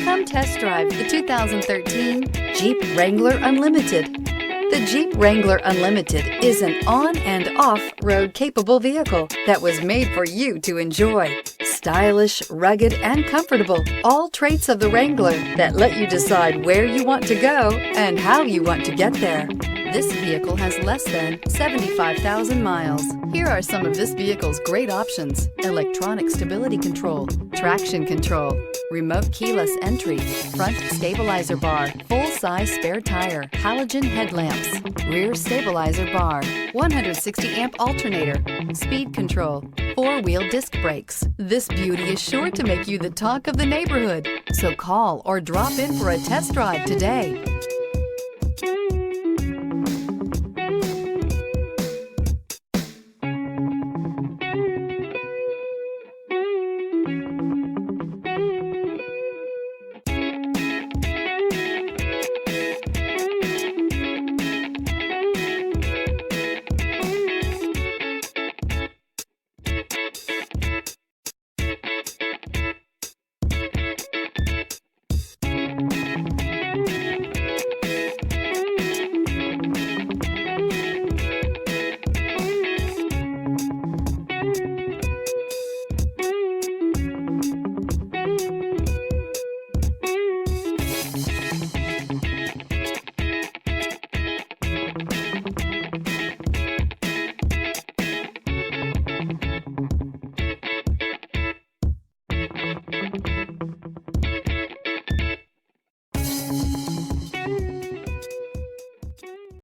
Come test drive the 2013 Jeep Wrangler Unlimited. The Jeep Wrangler Unlimited is an on- and off-road capable vehicle that was made for you to enjoy. Stylish, rugged, and comfortable, all traits of the Wrangler that let you decide where you want to go and how you want to get there. This vehicle has less than 75,000 miles. Here are some of this vehicle's great options: electronic stability control, traction control, remote keyless entry, front stabilizer bar, full-size spare tire, halogen headlamps, rear stabilizer bar, 160 amp alternator, speed control, four-wheel disc brakes. This beauty is sure to make you the talk of the neighborhood. So call or drop in for a test drive today.